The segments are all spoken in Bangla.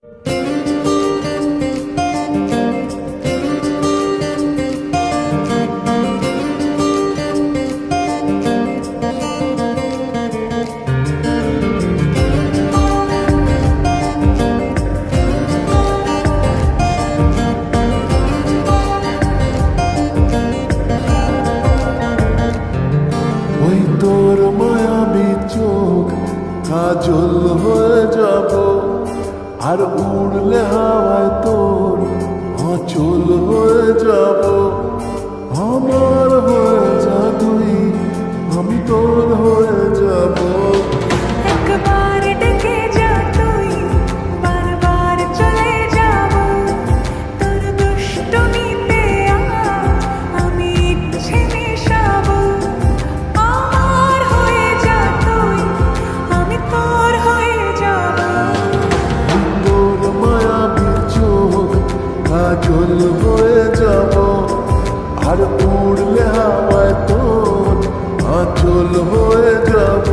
তোর মায়াবী চোখ কাজল হয়ে যাব, আর উড়লে হাওয়ায় তোর আঁচল হয়ে যাব। আমার হয়ে যা তুই, আমি তোর হয়ে যাব। একবার ডেকে যা তুই, বারবার চলে যাব। তোর দুষ্টুমিতে আমি ইচ্ছে মেশাবো। আমার হয়ে যা তুই, আমি তোর হয়ে যাব। তোর মায়াবী চোখ কাজল হয়ে যাব, আর উড়লে হাওয়ায় তোর আঁচল হয়ে যাব।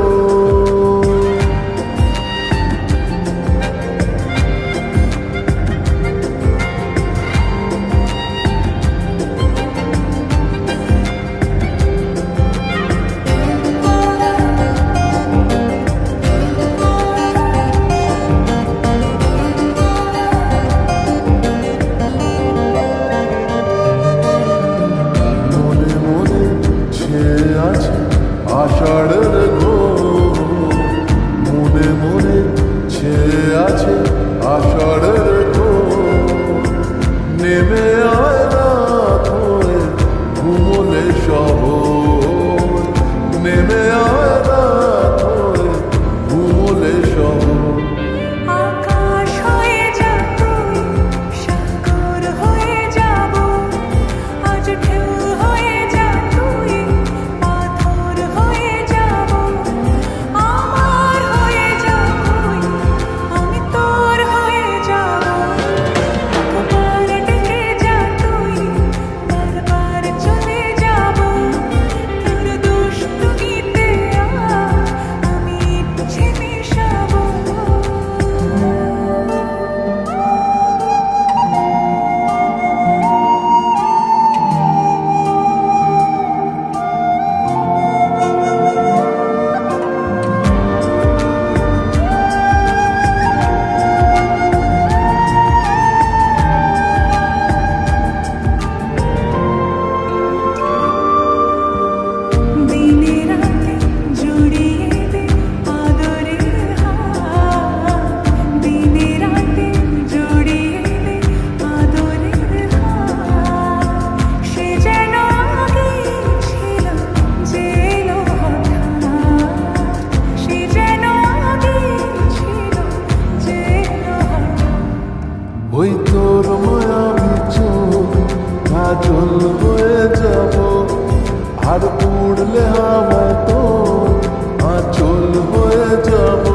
আষাঢ়ের ঘোর মনে মনে ছেয়ে আছে, আষাঢ়ের ঘোর নেমে আয় রাত হয়ে ঘুমলে শহর, নেমে আয় রাত হয়ে ঘুমলে শহর। আকাশ হয়ে যা তুই, সাগর হয়ে যাব। আজ ঢেউ হয়ে যা তুই, পাথর হয়ে যাব। আমার হয়ে যা তুই, আমি তোর হয়ে যাব। একবার ডেকে যা তুই, বারবার চলে যাব। তোর দুষ্টুমিতে আমি ইচ্ছে মেশাবো। দিনে রাতে জুড়িয়ে দে আদরের হাত। দিনে রাতে জুড়িয়ে দে আদরের হাত। সে যেন আগে ছিল যে এলো হঠাৎ। সে যেন আগে ছিল যে এলো হঠাৎ। ওই তোর মায়াবী চোখ কাজল হয়ে যাব, আর উড়লে হাওয়ায় তোর আঁচল হয়ে যাব।